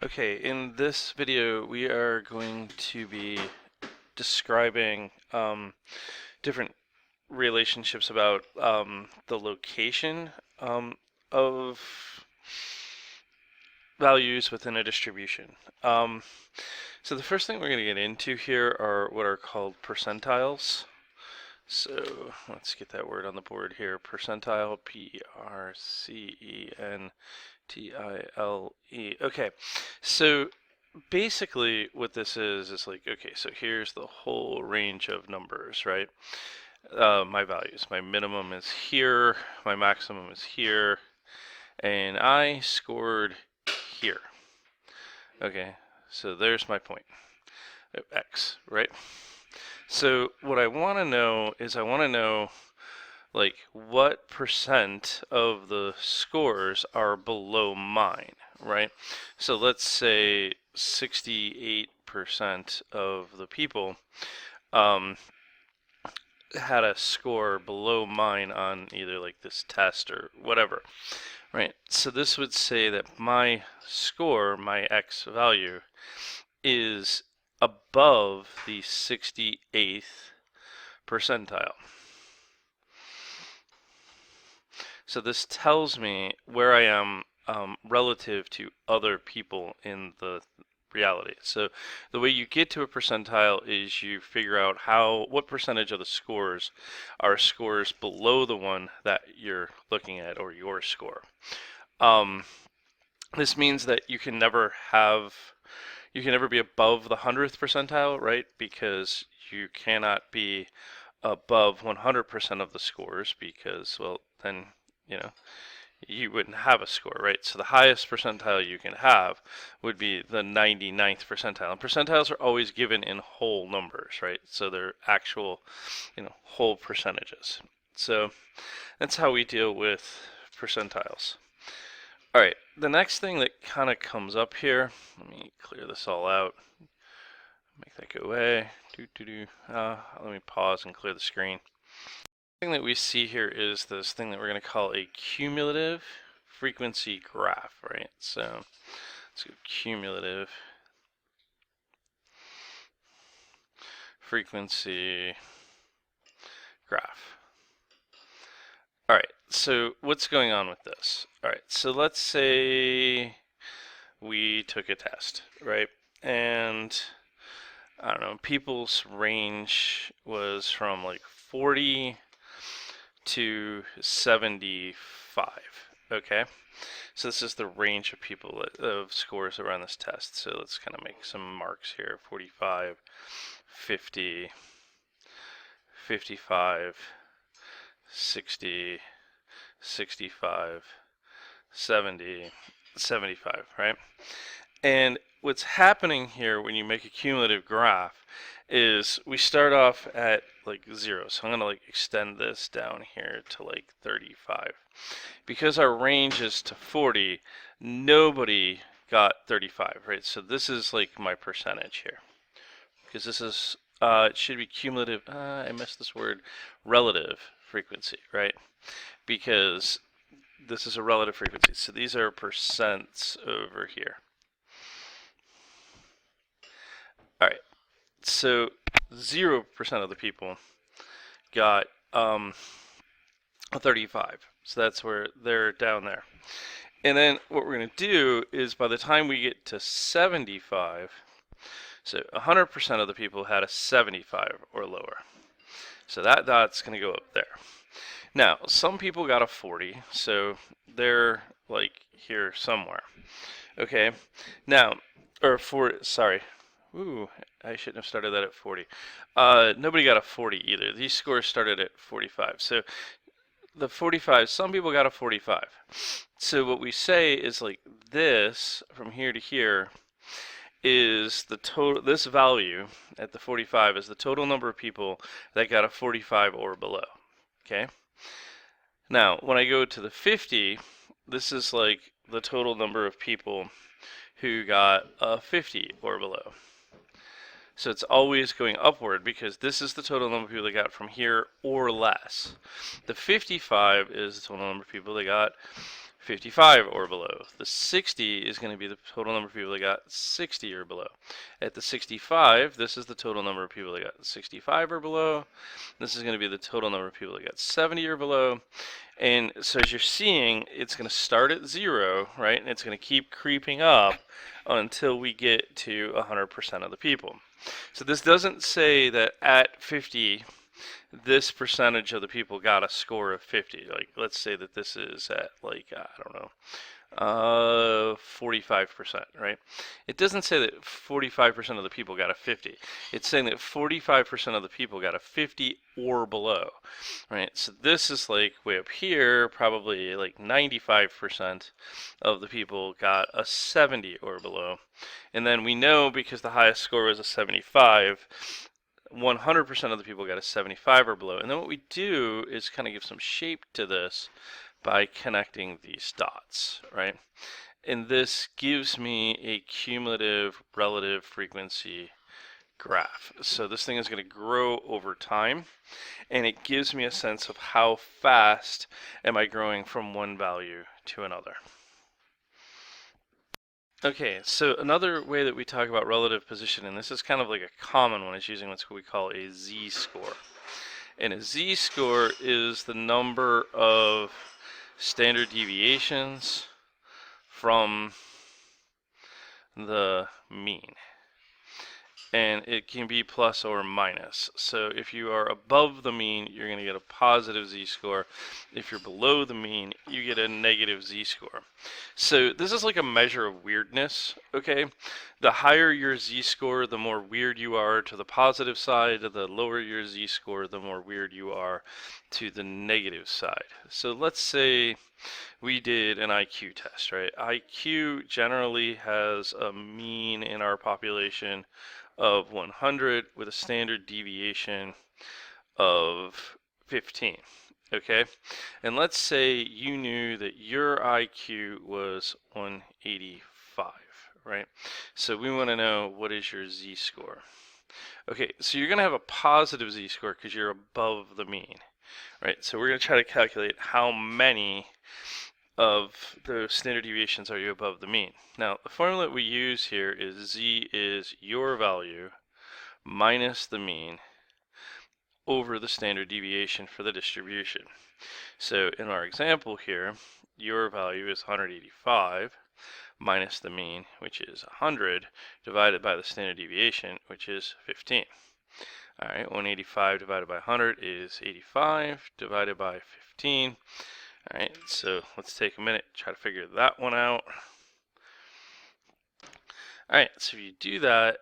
Okay, in this video we are going to be describing different relationships about the location of values within a distribution. So the first thing we're going to get into here are what are called percentiles. So let's get that word on the board here. Percentile, P-E-R-C-E-N-T-I-L-E. Okay, so basically what this is like, okay, so here's the whole range of numbers, right? My values. My minimum is here, my maximum is here, and I scored here. Okay, so there's my point, X, right? So what I want to know is like what percent of the scores are below mine, right? So let's say 68% of the people had a score below mine on either like this test or whatever, right? So this would say that my score, my X value, is above the 68th percentile. So this tells me where I am relative to other people in the reality. So the way you get to a percentile is you figure out what percentage of the scores are scores below the one that you're looking at, or your score. This means that you can never be above the 100th percentile, right? Because you cannot be above 100% of the scores because, well, then, you wouldn't have a score, right? So the highest percentile you can have would be the 99th percentile. And percentiles are always given in whole numbers, right? So they're actual, whole percentages. So that's how we deal with percentiles. All right, the next thing that kind of comes up here, let me clear this all out, make that go away. Let me pause and clear the screen. The thing that we see here is this thing that we're going to call a cumulative frequency graph, right? So let's go cumulative frequency graph. All right, so what's going on with this? All right, so let's say we took a test, right? And I don't know, people's range was from like 40 to 75, okay? So this is the range of people of scores that were on this test. So let's kind of make some marks here. 45, 50, 55, 60, 65, 70, 75, right? And what's happening here when you make a cumulative graph is we start off at like 0. So I'm going to like extend this down here to like 35. Because our range is to 40, nobody got 35, right? So this is like my percentage here. Because this is, it should be cumulative, I missed this word, relative frequency, right? Because this is a relative frequency. So these are percents over here. All right, so 0% of the people got 35. So that's where they're down there. And then what we're going to do is by the time we get to 75, so 100% of the people had a 75 or lower. So that dot's going to go up there. Now, some people got a 40, so they're like here somewhere. Okay, now, sorry. Ooh, I shouldn't have started that at 40. Nobody got a 40 either. These scores started at 45. So the 45, some people got a 45. So what we say is like this from here to here is the total, this value at the 45 is the total number of people that got a 45 or below. Okay. Now, when I go to the 50, this is like the total number of people who got a 50 or below. So it's always going upward because this is the total number of people that got from here or less. The 55 is the total number of people that got 55 or below. The 60 is going to be the total number of people that got 60 or below. At the 65, this is the total number of people that got 65 or below. This is going to be the total number of people that got 70 or below. And so as you're seeing, it's going to start at 0, right? And it's going to keep creeping up until we get to 100% of the people. So this doesn't say that at 50, this percentage of the people got a score of 50. Like, let's say that this is at, like, I don't know, 45%, right? It doesn't say that 45% of the people got a 50. It's saying that 45% of the people got a 50 or below, right? So this is like way up here, probably like 95% of the people got a 70 or below. And then we know, because the highest score was a 75, 100% of the people got a 75 or below. And then what we do is kind of give some shape to this by connecting these dots, right? And this gives me a cumulative relative frequency graph. So this thing is going to grow over time, and it gives me a sense of how fast am I growing from one value to another. Okay, so another way that we talk about relative position, and this is kind of like a common one, is using what we call a z-score. And a z-score is the number of standard deviations from the mean. And it can be plus or minus. So if you are above the mean, you're going to get a positive z-score. If you're below the mean, you get a negative z-score. So this is like a measure of weirdness, okay? The higher your z-score, the more weird you are to the positive side. The lower your z-score, the more weird you are to the negative side. So let's say we did an IQ test, right? IQ generally has a mean in our population of 100 with a standard deviation of 15, okay? And let's say you knew that your IQ was 185, right? So we want to know, what is your z-score? Okay, so you're going to have a positive z-score because you're above the mean, right? So we're going to try to calculate how many of those standard deviations are you above the mean. Now, the formula that we use here is z is your value minus the mean over the standard deviation for the distribution. So in our example here, your value is 185 minus the mean, which is 100, divided by the standard deviation, which is 15. All right, 185 divided by 100 is 85, divided by 15. All right, so let's take a minute, try to figure that one out. All right, so if you do that,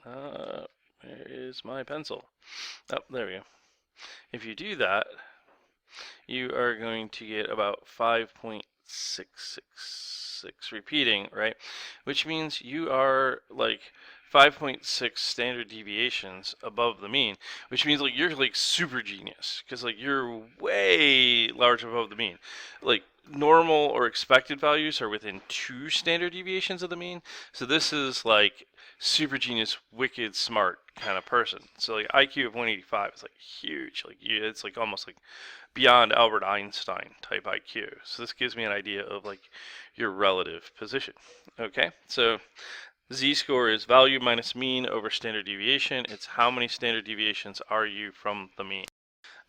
where is my pencil? Oh, there we go. If you do that, you are going to get about 5.666 repeating, right? Which means you are like 5.6 standard deviations above the mean, which means like you're like super genius, because like you're way large above the mean. Like normal or expected values are within 2 standard deviations of the mean. So this is like super genius, wicked smart kind of person. So like IQ of 185 is like huge. Like it's like almost like beyond Albert Einstein type IQ. So this gives me an idea of like your relative position. Okay, so z-score is value minus mean over standard deviation. It's how many standard deviations are you from the mean.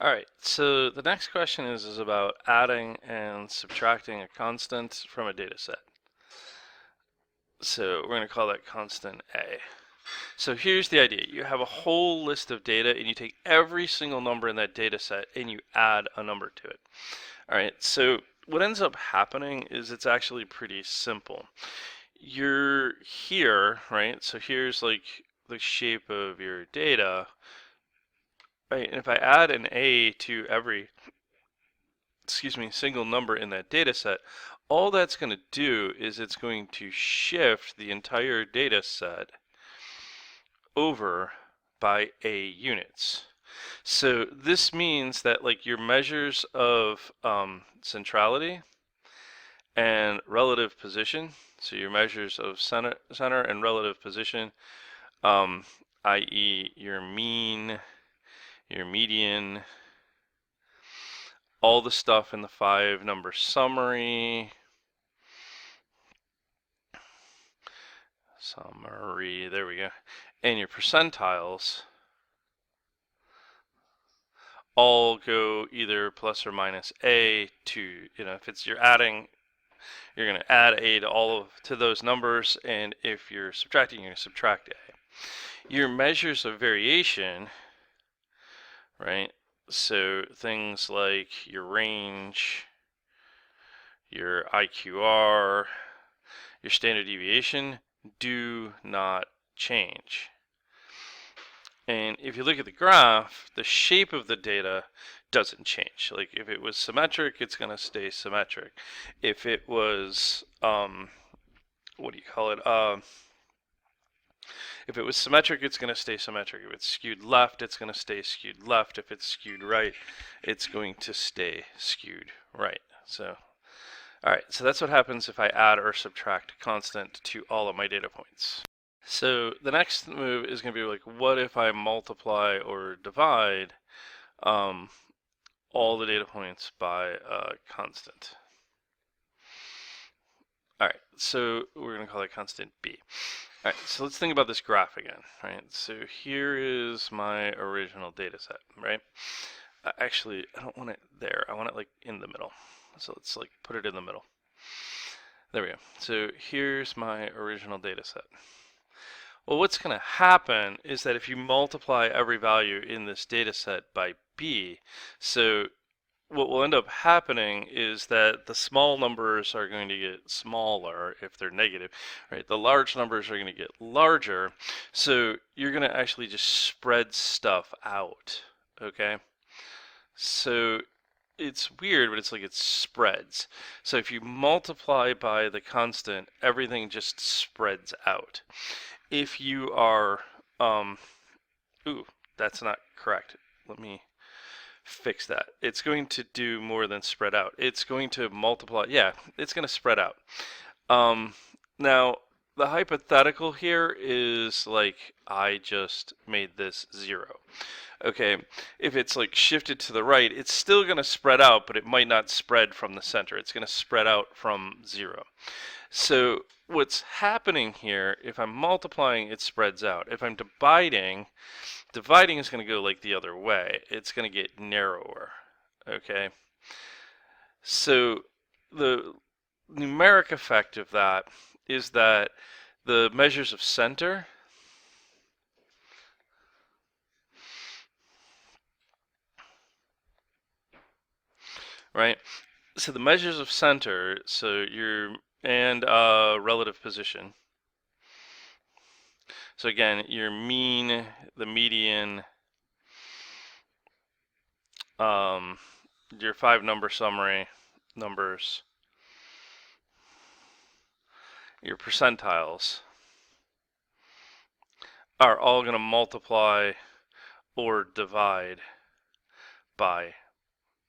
All right, so the next question is about adding and subtracting a constant from a data set. So we're going to call that constant A. So here's the idea. You have a whole list of data, and you take every single number in that data set and you add a number to it. All right, so what ends up happening is it's actually pretty simple. You're here, right? So here's like the shape of your data, right? And if I add an A to every, single number in that data set, all that's going to do is it's going to shift the entire data set over by A units. So this means that like your measures of centrality and relative position, so your measures of center and relative position, i.e. your mean, your median, all the stuff in the 5-number summary. There we go. And your percentiles all go either plus or minus a to, if it's you're adding, you're going to add a to those numbers, and if you're subtracting, you're going to subtract a. Your measures of variation, right? So things like your range, your IQR, your standard deviation do not change. And if you look at the graph, the shape of the data doesn't change. Like if it was symmetric, it's going to stay symmetric. If it was, if it was symmetric, it's going to stay symmetric. If it's skewed left, it's going to stay skewed left. If it's skewed right, it's going to stay skewed right. So, all right, so that's what happens if I add or subtract constant to all of my data points. So the next move is going to be like, what if I multiply or divide all the data points by a constant? All right, so we're going to call it constant b. All right, so let's think about this graph again, right? So here is my original data set, right? Actually, I don't want it there. I want it like in the middle. So let's like put it in the middle. There we go. So here's my original data set. Well, what's going to happen is that if you multiply every value in this data set by b, so what will end up happening is that the small numbers are going to get smaller if they're negative, right? The large numbers are going to get larger, so you're going to actually just spread stuff out, okay? So it's weird, but it's like it spreads. So if you multiply by the constant, everything just spreads out. If you are, that's not correct. Let me fix that. It's going to do more than spread out. It's going to multiply. Yeah, it's going to spread out. Now, the hypothetical here is like I just made this 0. Okay, if it's like shifted to the right, it's still going to spread out, but it might not spread from the center. It's going to spread out from 0. So what's happening here, if I'm multiplying, it spreads out. If I'm dividing is going to go like the other way. It's going to get narrower, okay? So the numeric effect of that is that the measures of center right? So the measures of center, so and relative position. So again, your mean, the median, your 5-number summary numbers, your percentiles are all going to multiply or divide by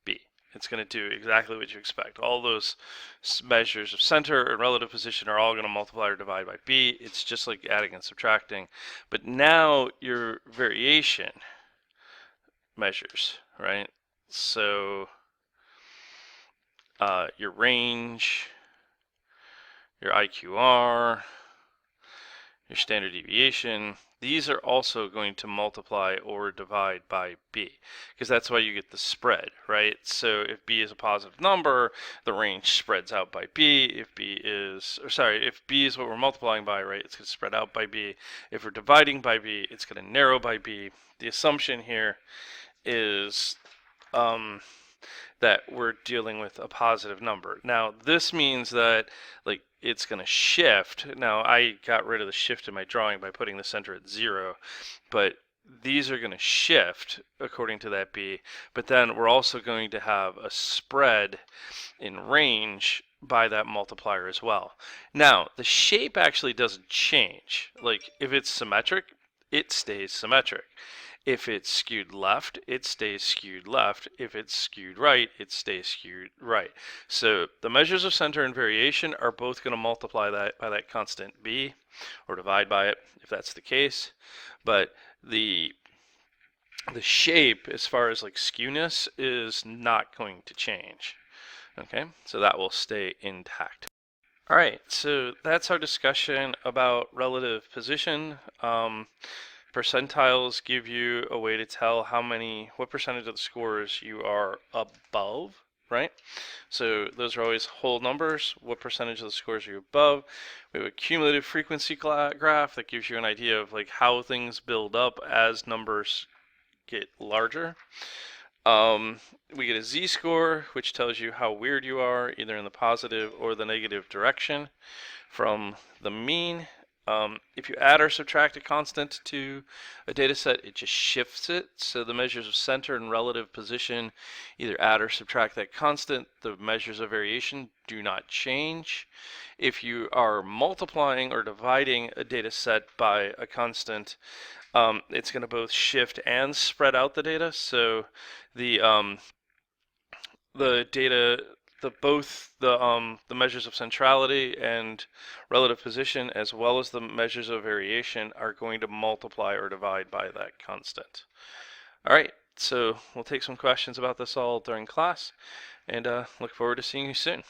b. It's going to do exactly what you expect. All those measures of center and relative position are all going to multiply or divide by b. It's just like adding and subtracting. But now your variation measures, right? So your range, your IQR, your standard deviation, these are also going to multiply or divide by b, because that's why you get the spread, right? So if b is a positive number, the range spreads out by b. If b is what we're multiplying by, right, it's going to spread out by b. If we're dividing by b, it's going to narrow by b. The assumption here is that we're dealing with a positive number. Now, this means that like it's going to shift. Now, I got rid of the shift in my drawing by putting the center at 0, but these are going to shift according to that b. But then we're also going to have a spread in range by that multiplier as well. Now, the shape actually doesn't change. Like if it's symmetric, it stays symmetric. If it's skewed left, it stays skewed left. If it's skewed right, it stays skewed right. So the measures of center and variation are both going to multiply that by that constant b, or divide by it if that's the case. But the the shape, as far as like skewness, is not going to change. Okay, so that will stay intact. All right, so that's our discussion about relative position. Percentiles give you a way to tell what percentage of the scores you are above, right? So those are always whole numbers. What percentage of the scores are you above? We have a cumulative frequency graph that gives you an idea of like how things build up as numbers get larger. We get a z-score, which tells you how weird you are, either in the positive or the negative direction from the mean. If you add or subtract a constant to a data set, it just shifts it. So the measures of center and relative position either add or subtract that constant. The measures of variation do not change. If you are multiplying or dividing a data set by a constant, it's going to both shift and spread out the data. So the data, the measures of centrality and relative position, as well as the measures of variation, are going to multiply or divide by that constant. All right, so we'll take some questions about this all during class, and look forward to seeing you soon.